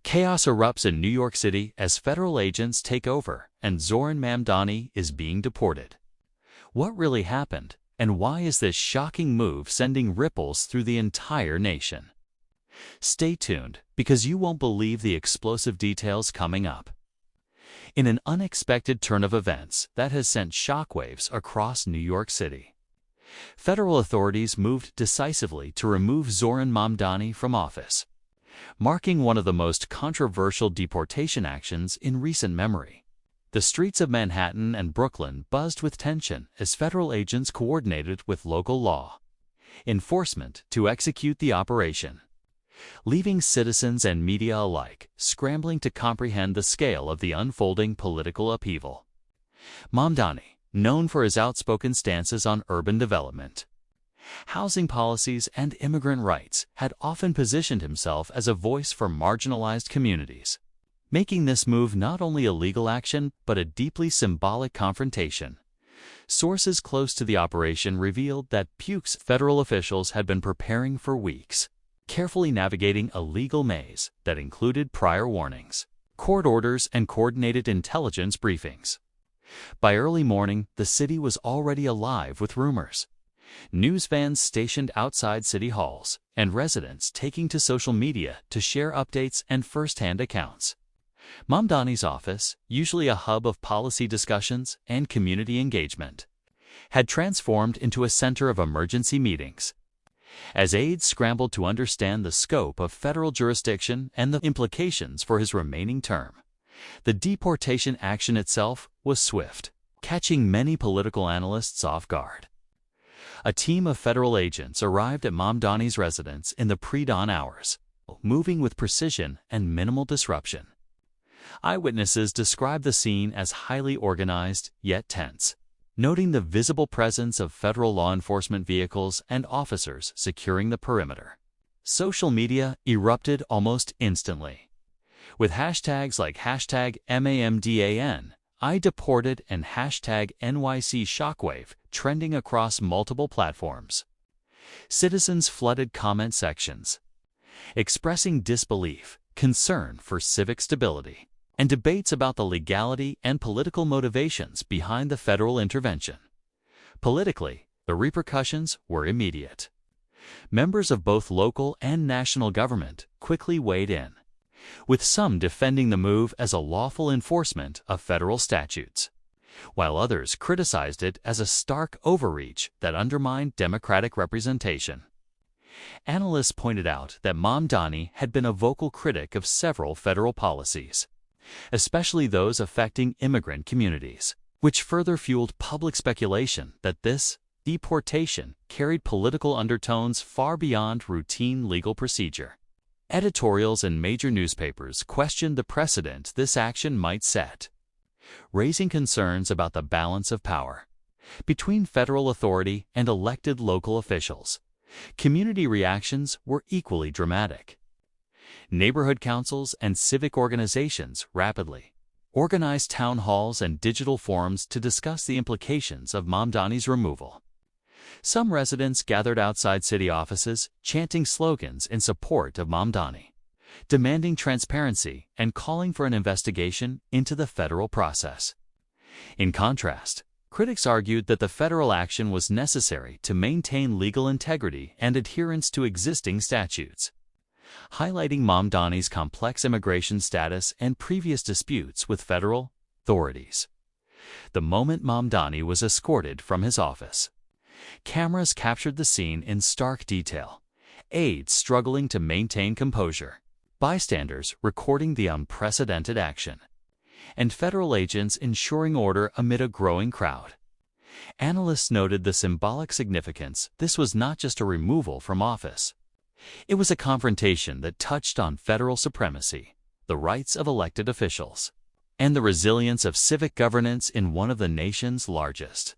Chaos erupts in New York City as federal agents take over and Zohran Mamdani is being deported. What really happened, and why is this shocking move sending ripples through the entire nation? Stay tuned, because you won't believe the explosive details coming up. In an unexpected turn of events that has sent shockwaves across New York City, federal authorities moved decisively to remove Zohran Mamdani from office, marking one of the most controversial deportation actions in recent memory. The streets of Manhattan and Brooklyn buzzed with tension as federal agents coordinated with local law enforcement to execute the operation, leaving citizens and media alike scrambling to comprehend the scale of the unfolding political upheaval. Mamdani, known for his outspoken stances on urban development, housing policies, and immigrant rights, had often positioned himself as a voice for marginalized communities, making this move not only a legal action but a deeply symbolic confrontation. Sources close to the operation revealed that Puke's federal officials had been preparing for weeks, carefully navigating a legal maze that included prior warnings, court orders, and coordinated intelligence briefings. By early morning, the city was already alive with rumors. News vans stationed outside city halls, and residents taking to social media to share updates and first-hand accounts. Mamdani's office, usually a hub of policy discussions and community engagement, had transformed into a center of emergency meetings. As aides scrambled to understand the scope of federal jurisdiction and the implications for his remaining term, the deportation action itself was swift, catching many political analysts off guard. A team of federal agents arrived at Mamdani's residence in the pre-dawn hours, moving with precision and minimal disruption. Eyewitnesses described the scene as highly organized yet tense, noting the visible presence of federal law enforcement vehicles and officers securing the perimeter. Social media erupted almost instantly, with hashtags like #MAMDAN, I deported, and #NYC Shockwave trending across multiple platforms. Citizens flooded comment sections, expressing disbelief, concern for civic stability, and debates about the legality and political motivations behind the federal intervention. Politically, the repercussions were immediate. Members of both local and national government quickly weighed in, with some defending the move as a lawful enforcement of federal statutes, while others criticized it as a stark overreach that undermined democratic representation. Analysts pointed out that Mamdani had been a vocal critic of several federal policies, especially those affecting immigrant communities, which further fueled public speculation that this deportation carried political undertones far beyond routine legal procedure. Editorials in major newspapers questioned the precedent this action might set, raising concerns about the balance of power between federal authority and elected local officials. Community reactions were equally dramatic. Neighborhood councils and civic organizations rapidly organized town halls and digital forums to discuss the implications of Mamdani's removal. Some residents gathered outside city offices, chanting slogans in support of Mamdani, demanding transparency and calling for an investigation into the federal process. In contrast, critics argued that the federal action was necessary to maintain legal integrity and adherence to existing statutes, highlighting Mamdani's complex immigration status and previous disputes with federal authorities. The moment Mamdani was escorted from his office, cameras captured the scene in stark detail, aides struggling to maintain composure, bystanders recording the unprecedented action, and federal agents ensuring order amid a growing crowd. Analysts noted the symbolic significance. This was not just a removal from office. It was a confrontation that touched on federal supremacy, the rights of elected officials, and the resilience of civic governance in one of the nation's largest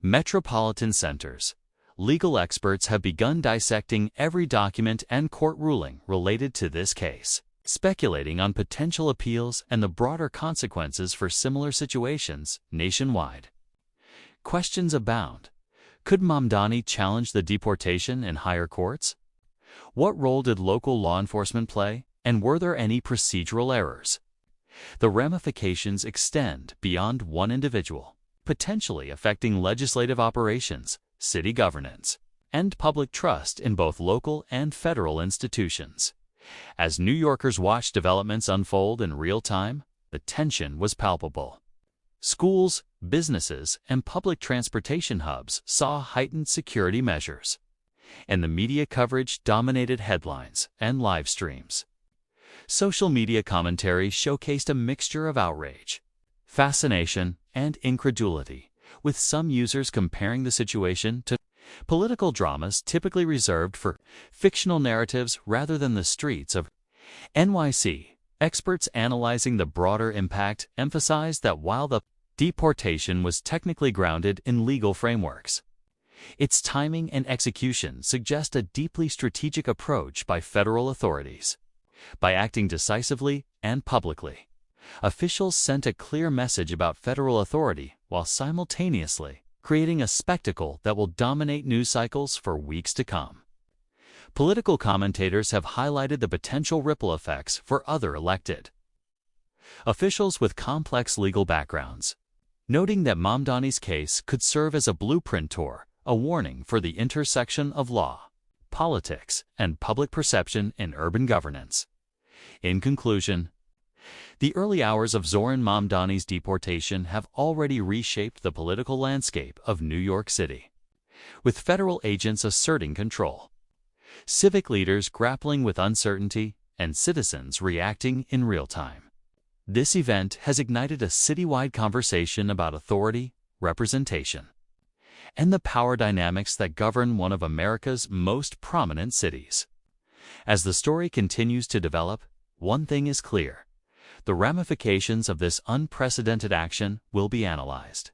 metropolitan centers. Legal experts have begun dissecting every document and court ruling related to this case, speculating on potential appeals and the broader consequences for similar situations nationwide. Questions abound. Could Mamdani challenge the deportation in higher courts? What role did local law enforcement play, And were there any procedural errors? The ramifications extend beyond one individual, potentially affecting legislative operations, city governance, and public trust in both local and federal institutions. As New Yorkers watched developments unfold in real time, the tension was palpable. Schools, businesses, and public transportation hubs saw heightened security measures, and the media coverage dominated headlines and live streams. Social media commentary showcased a mixture of outrage, fascination, and incredulity, with some users comparing the situation to political dramas typically reserved for fictional narratives rather than the streets of NYC. Experts analyzing the broader impact emphasized that while the deportation was technically grounded in legal frameworks, its timing and execution suggest a deeply strategic approach by federal authorities. By acting decisively and publicly, officials sent a clear message about federal authority while simultaneously creating a spectacle that will dominate news cycles for weeks to come. Political commentators have highlighted the potential ripple effects for other elected officials with complex legal backgrounds, noting that Mamdani's case could serve as a blueprint or a warning for the intersection of law, politics, and public perception in urban governance. In conclusion, the early hours of Zohran Mamdani's deportation have already reshaped the political landscape of New York City, with federal agents asserting control, civic leaders grappling with uncertainty, and citizens reacting in real time. This event has ignited a citywide conversation about authority, representation, and the power dynamics that govern one of America's most prominent cities. As the story continues to develop, one thing is clear: the ramifications of this unprecedented action will be analyzed,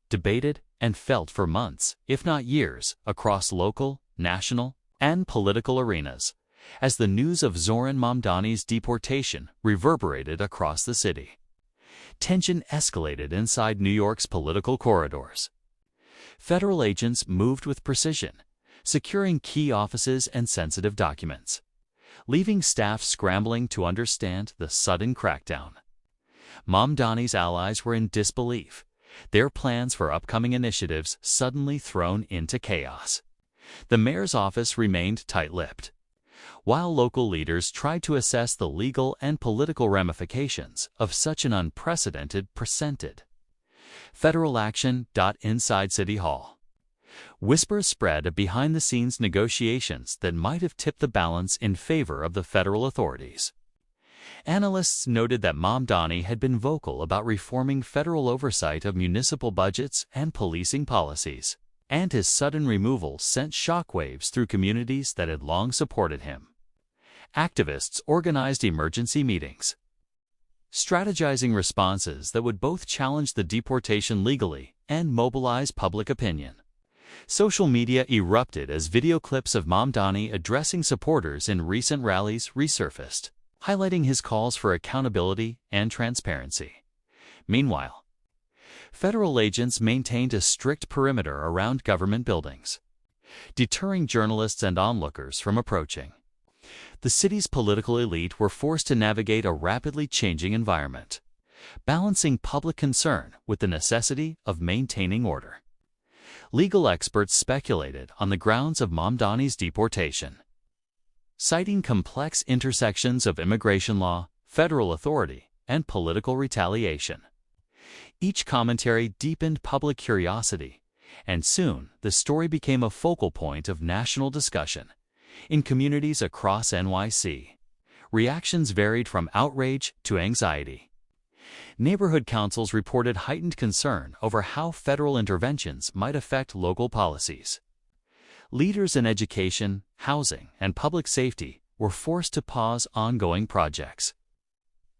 debated, and felt for months, if not years, across local, national, and political arenas, as the news of Zohran Mamdani's deportation reverberated across the city. Tension escalated inside New York's political corridors. Federal agents moved with precision, securing key offices and sensitive documents, leaving staff scrambling to understand the sudden crackdown. Mamdani's allies were in disbelief, their plans for upcoming initiatives suddenly thrown into chaos. The mayor's office remained tight-lipped, while local leaders tried to assess the legal and political ramifications of such an unprecedented presented federal action. Inside City Hall, whispers spread of behind-the-scenes negotiations that might have tipped the balance in favor of the federal authorities. Analysts noted that Mamdani had been vocal about reforming federal oversight of municipal budgets and policing policies, and his sudden removal sent shockwaves through communities that had long supported him. Activists organized emergency meetings, strategizing responses that would both challenge the deportation legally and mobilize public opinion. Social media erupted as video clips of Mamdani addressing supporters in recent rallies resurfaced, highlighting his calls for accountability and transparency. Meanwhile, federal agents maintained a strict perimeter around government buildings, deterring journalists and onlookers from approaching. The city's political elite were forced to navigate a rapidly changing environment, balancing public concern with the necessity of maintaining order. Legal experts speculated on the grounds of Mamdani's deportation, citing complex intersections of immigration law, federal authority, and political retaliation. Each commentary deepened public curiosity, and soon the story became a focal point of national discussion. In communities across NYC, reactions varied from outrage to anxiety. Neighborhood councils reported heightened concern over how federal interventions might affect local policies. Leaders in education, housing, and public safety were forced to pause ongoing projects,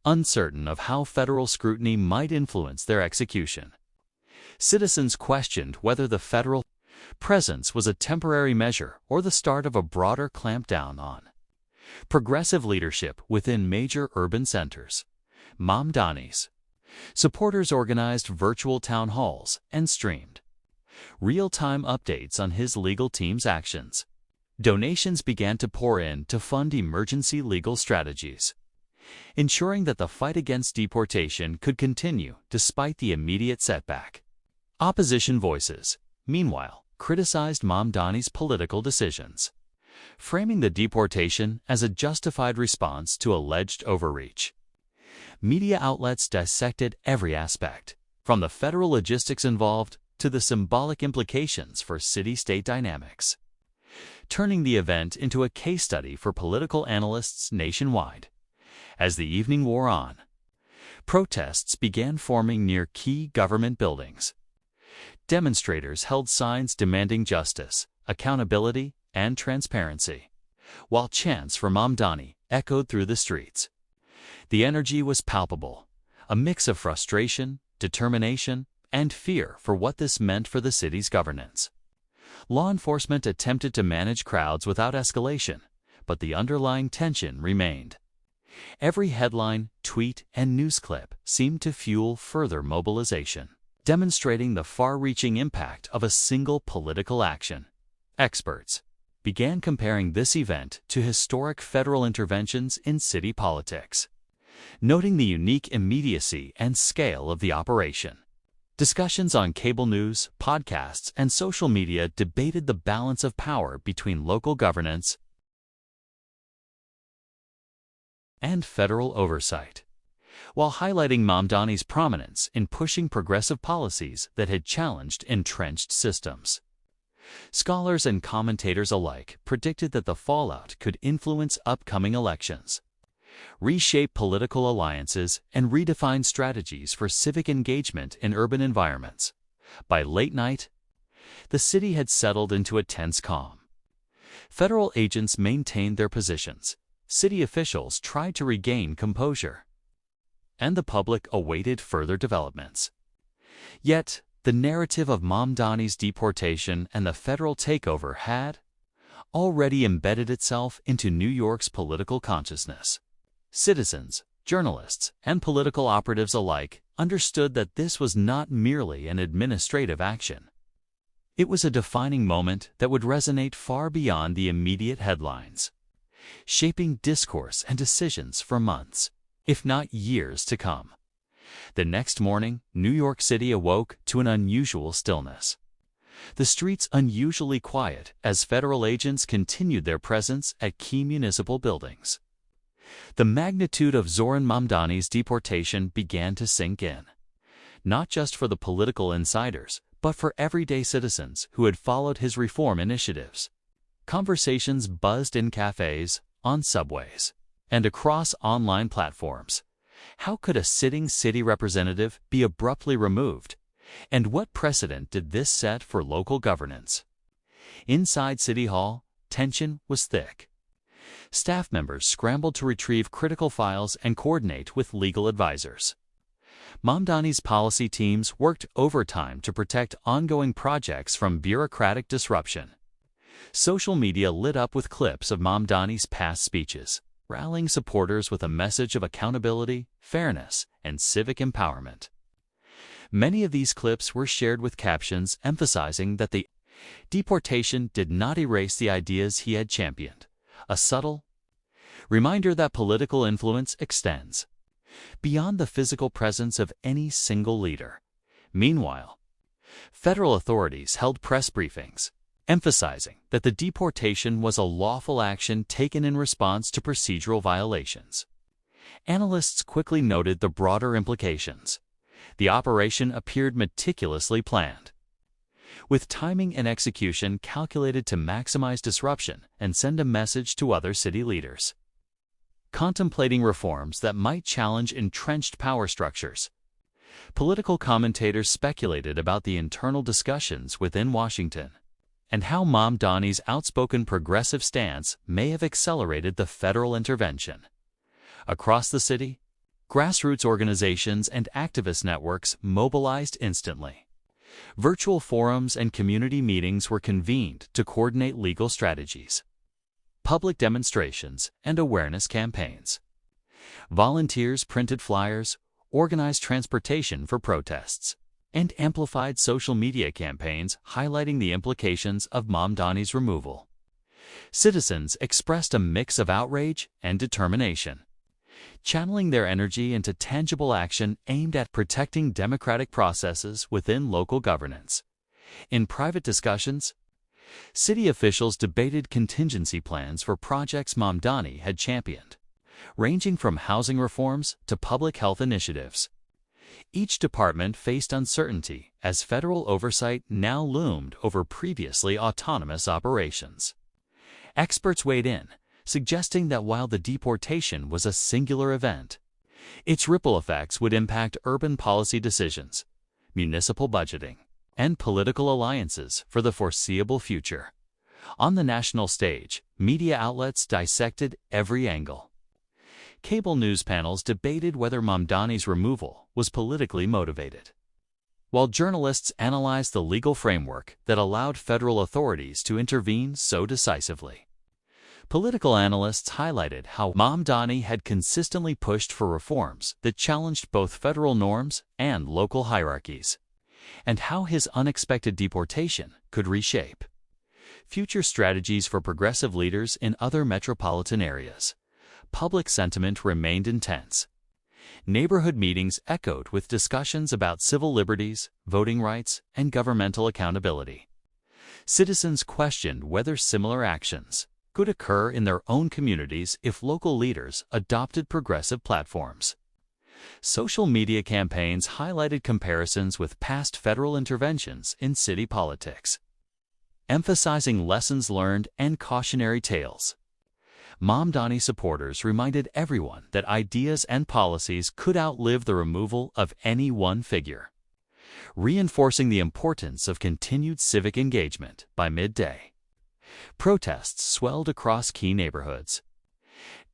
uncertain of how federal scrutiny might influence their execution. Citizens questioned whether the federal presence was a temporary measure or the start of a broader clampdown on progressive leadership within major urban centers. Mamdani's supporters organized virtual town halls and streamed real-time updates on his legal team's actions. Donations began to pour in to fund emergency legal strategies, ensuring that the fight against deportation could continue despite the immediate setback. Opposition voices, meanwhile, criticized Mamdani's political decisions, framing the deportation as a justified response to alleged overreach. Media outlets dissected every aspect, from the federal logistics involved to the symbolic implications for city-state dynamics, turning the event into a case study for political analysts nationwide. As the evening wore on, protests began forming near key government buildings. Demonstrators held signs demanding justice, accountability, and transparency, while chants for Mamdani echoed through the streets. The energy was palpable, a mix of frustration, determination, and fear for what this meant for the city's governance. Law enforcement attempted to manage crowds without escalation, but the underlying tension remained. Every headline, tweet, and news clip seemed to fuel further mobilization, demonstrating the far-reaching impact of a single political action. Experts began comparing this event to historic federal interventions in city politics, noting the unique immediacy and scale of the operation. Discussions on cable news, podcasts, and social media debated the balance of power between local governance and federal oversight, while highlighting Mamdani's prominence in pushing progressive policies that had challenged entrenched systems. Scholars and commentators alike predicted that the fallout could influence upcoming elections, reshape political alliances, and redefine strategies for civic engagement in urban environments. By late night, the city had settled into a tense calm. Federal agents maintained their positions, city officials tried to regain composure, and the public awaited further developments. Yet, the narrative of Mamdani's deportation and the federal takeover had already embedded itself into New York's political consciousness. Citizens, journalists, and political operatives alike understood that this was not merely an administrative action. It was a defining moment that would resonate far beyond the immediate headlines, shaping discourse and decisions for months, if not years to come. The next morning, New York City awoke to an unusual stillness. The streets unusually quiet as federal agents continued their presence at key municipal buildings. The magnitude of Zohran Mamdani's deportation began to sink in, not just for the political insiders, but for everyday citizens who had followed his reform initiatives. Conversations buzzed in cafes, on subways, and across online platforms. How could a sitting city representative be abruptly removed? And what precedent did this set for local governance? Inside City Hall, tension was thick. Staff members scrambled to retrieve critical files and coordinate with legal advisors. Mamdani's policy teams worked overtime to protect ongoing projects from bureaucratic disruption. Social media lit up with clips of Mamdani's past speeches, rallying supporters with a message of accountability, fairness, and civic empowerment. Many of these clips were shared with captions emphasizing that the deportation did not erase the ideas he had championed, a subtle reminder that political influence extends beyond the physical presence of any single leader. Meanwhile, federal authorities held press briefings, emphasizing that the deportation was a lawful action taken in response to procedural violations. Analysts quickly noted the broader implications. The operation appeared meticulously planned, with timing and execution calculated to maximize disruption and send a message to other city leaders contemplating reforms that might challenge entrenched power structures. Political commentators speculated about the internal discussions within Washington and how Mamdani's outspoken progressive stance may have accelerated the federal intervention. Across the city, grassroots organizations and activist networks mobilized instantly. Virtual forums and community meetings were convened to coordinate legal strategies, public demonstrations, and awareness campaigns. Volunteers printed flyers, organized transportation for protests, and amplified social media campaigns highlighting the implications of Mamdani's removal. Citizens expressed a mix of outrage and determination, channeling their energy into tangible action aimed at protecting democratic processes within local governance. In private discussions, city officials debated contingency plans for projects Mamdani had championed, ranging from housing reforms to public health initiatives. Each department faced uncertainty as federal oversight now loomed over previously autonomous operations. Experts weighed in, suggesting that while the deportation was a singular event, its ripple effects would impact urban policy decisions, municipal budgeting, and political alliances for the foreseeable future. On the national stage, media outlets dissected every angle. Cable news panels debated whether Mamdani's removal was politically motivated, while journalists analyzed the legal framework that allowed federal authorities to intervene so decisively. Political analysts highlighted how Mamdani had consistently pushed for reforms that challenged both federal norms and local hierarchies, and how his unexpected deportation could reshape future strategies for progressive leaders in other metropolitan areas. Public sentiment remained intense. Neighborhood meetings echoed with discussions about civil liberties, voting rights, and governmental accountability. Citizens questioned whether similar actions could occur in their own communities if local leaders adopted progressive platforms. Social media campaigns highlighted comparisons with past federal interventions in city politics, emphasizing lessons learned and cautionary tales. Mamdani supporters reminded everyone that ideas and policies could outlive the removal of any one figure, reinforcing the importance of continued civic engagement. By midday, protests swelled across key neighborhoods.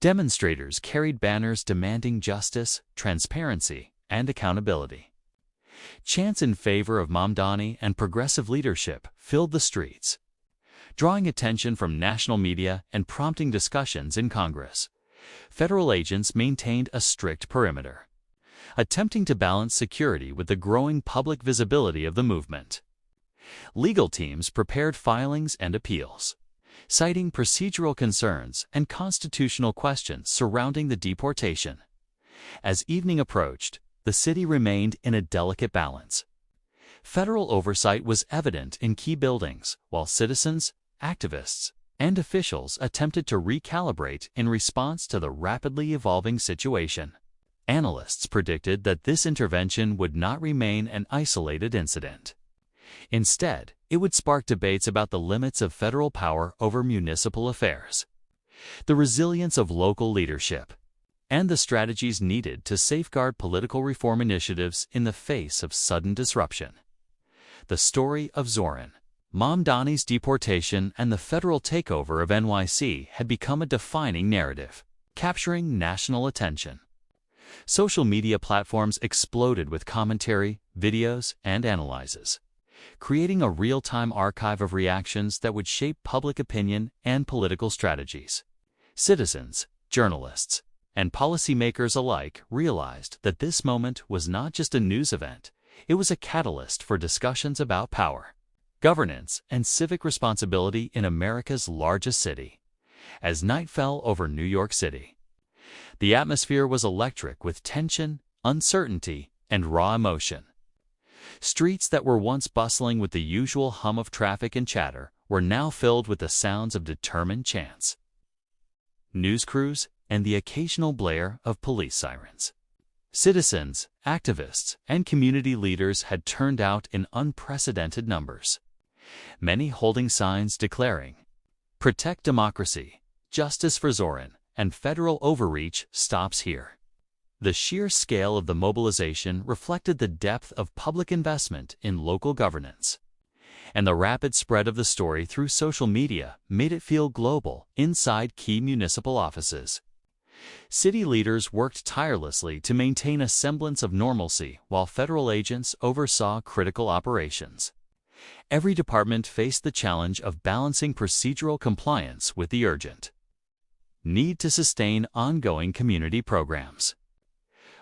Demonstrators carried banners demanding justice, transparency, and accountability. Chants in favor of Mamdani and progressive leadership filled the streets, drawing attention from national media and prompting discussions in Congress. Federal agents maintained a strict perimeter, attempting to balance security with the growing public visibility of the movement. Legal teams prepared filings and appeals, citing procedural concerns and constitutional questions surrounding the deportation. As evening approached, the city remained in a delicate balance. Federal oversight was evident in key buildings, while citizens, activists, and officials attempted to recalibrate in response to the rapidly evolving situation. Analysts predicted that this intervention would not remain an isolated incident. Instead, it would spark debates about the limits of federal power over municipal affairs, the resilience of local leadership, and the strategies needed to safeguard political reform initiatives in the face of sudden disruption. The story of Zohran, Mamdani's deportation, and the federal takeover of NYC had become a defining narrative, capturing national attention. Social media platforms exploded with commentary, videos, and analyses, creating a real-time archive of reactions that would shape public opinion and political strategies. Citizens, journalists, and policymakers alike realized that this moment was not just a news event, it was a catalyst for discussions about power, governance, and civic responsibility in America's largest city. As night fell over New York City, the atmosphere was electric with tension, uncertainty, and raw emotion. Streets that were once bustling with the usual hum of traffic and chatter were now filled with the sounds of determined chants, news crews, and the occasional blare of police sirens. Citizens, activists, and community leaders had turned out in unprecedented numbers, many holding signs declaring, "Protect democracy, justice for Zohran, and federal overreach stops here." The sheer scale of the mobilization reflected the depth of public investment in local governance, and the rapid spread of the story through social media made it feel global inside key municipal offices. City leaders worked tirelessly to maintain a semblance of normalcy while federal agents oversaw critical operations. Every department faced the challenge of balancing procedural compliance with the urgent need to sustain ongoing community programs.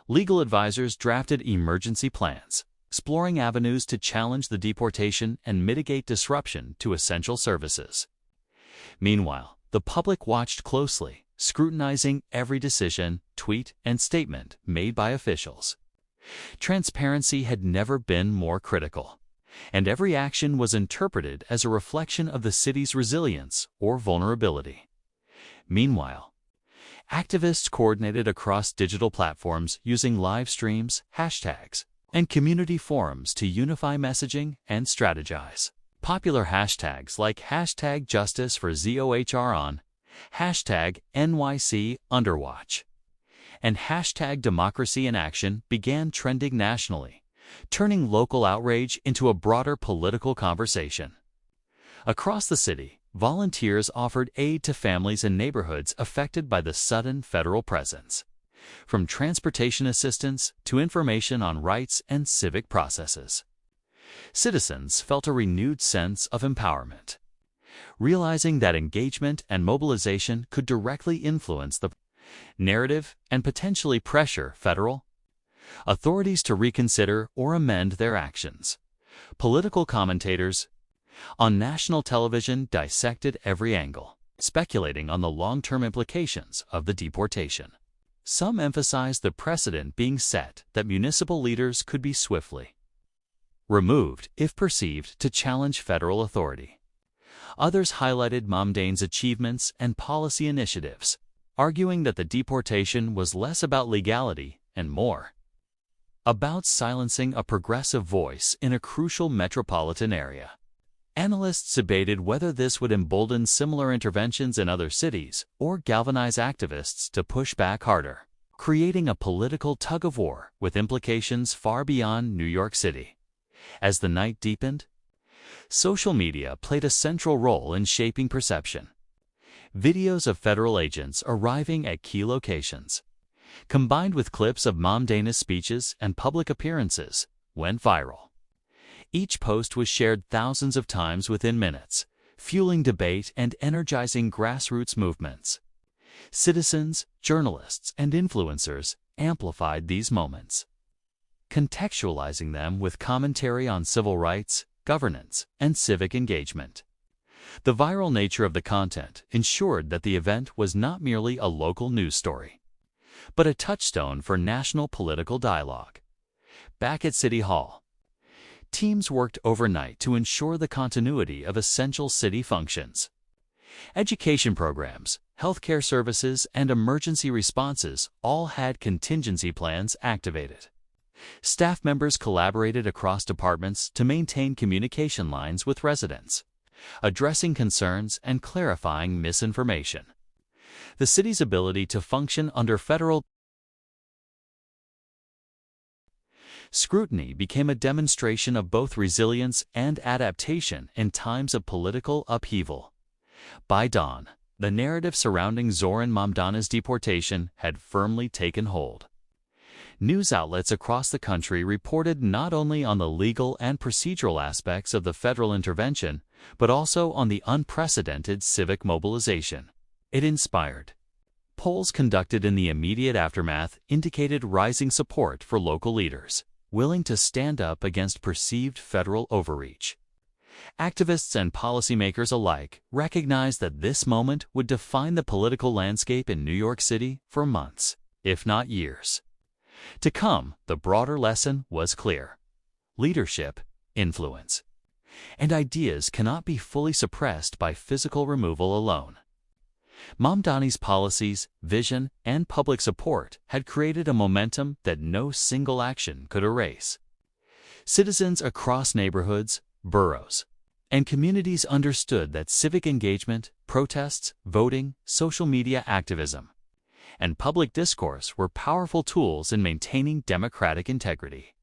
Legal advisors drafted emergency plans, exploring avenues to challenge the deportation and mitigate disruption to essential services. Meanwhile, the public watched closely, scrutinizing every decision, tweet, and statement made by officials. Transparency had never been more critical, and every action was interpreted as a reflection of the city's resilience or vulnerability. Meanwhile, activists coordinated across digital platforms using live streams, hashtags, and community forums to unify messaging and strategize. Popular hashtags like hashtag Justice for Zohran, hashtag NYC Underwatch, and hashtag Democracy in Action began trending nationally, turning local outrage into a broader political conversation. Across the city, volunteers offered aid to families and neighborhoods affected by the sudden federal presence, from transportation assistance to information on rights and civic processes. Citizens felt a renewed sense of empowerment, realizing that engagement and mobilization could directly influence the narrative and potentially pressure federal authorities to reconsider or amend their actions. Political commentators on national television dissected every angle, speculating on the long-term implications of the deportation. Some emphasized the precedent being set that municipal leaders could be swiftly removed if perceived to challenge federal authority. Others highlighted Mamdani's achievements and policy initiatives, arguing that the deportation was less about legality and more about silencing a progressive voice in a crucial metropolitan area. Analysts debated whether this would embolden similar interventions in other cities or galvanize activists to push back harder, creating a political tug-of-war with implications far beyond New York City. As the night deepened, social media played a central role in shaping perception. Videos of federal agents arriving at key locations, combined with clips of Mamdani's speeches and public appearances, went viral. Each post was shared thousands of times within minutes, fueling debate and energizing grassroots movements. Citizens, journalists, and influencers amplified these moments, contextualizing them with commentary on civil rights, governance, and civic engagement. The viral nature of the content ensured that the event was not merely a local news story, but a touchstone for national political dialogue. Back at City Hall, teams worked overnight to ensure the continuity of essential city functions. Education programs, healthcare services, and emergency responses all had contingency plans activated. Staff members collaborated across departments to maintain communication lines with residents, addressing concerns and clarifying misinformation. The city's ability to function under federal scrutiny became a demonstration of both resilience and adaptation in times of political upheaval. By dawn, the narrative surrounding Zohran Mamdani's deportation had firmly taken hold. News outlets across the country reported not only on the legal and procedural aspects of the federal intervention, but also on the unprecedented civic mobilization it inspired. Polls conducted in the immediate aftermath indicated rising support for local leaders, willing to stand up against perceived federal overreach. Activists and policymakers alike recognized that this moment would define the political landscape in New York City for months, if not years. To come, the broader lesson was clear. Leadership, influence, and ideas cannot be fully suppressed by physical removal alone. Mamdani's policies, vision, and public support had created a momentum that no single action could erase. Citizens across neighborhoods, boroughs, and communities understood that civic engagement, protests, voting, social media activism, and public discourse were powerful tools in maintaining democratic integrity.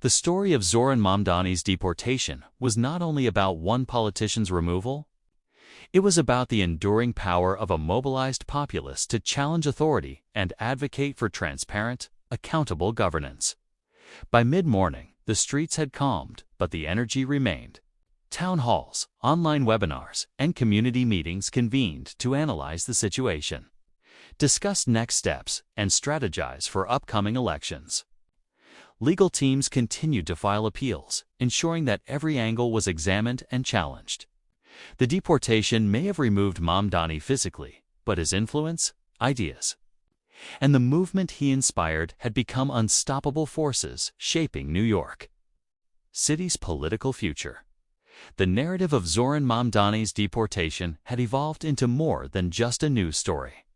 The story of Zohran Mamdani's deportation was not only about one politician's removal, it was about the enduring power of a mobilized populace to challenge authority and advocate for transparent, accountable governance. By mid-morning, the streets had calmed, but the energy remained. Town halls, online webinars, and community meetings convened to analyze the situation, discuss next steps, and strategize for upcoming elections. Legal teams continued to file appeals, ensuring that every angle was examined and challenged. The deportation may have removed Mamdani physically, but his influence, ideas, and the movement he inspired had become unstoppable forces shaping New York City's political future. The narrative of Zohran Mamdani's deportation had evolved into more than just a news story.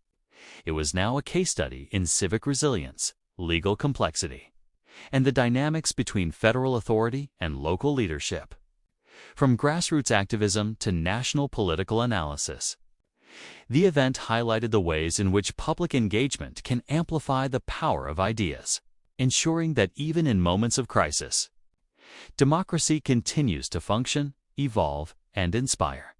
It was now a case study in civic resilience, legal complexity, and the dynamics between federal authority and local leadership. From grassroots activism to national political analysis, the event highlighted the ways in which public engagement can amplify the power of ideas, ensuring that even in moments of crisis, democracy continues to function, evolve, and inspire.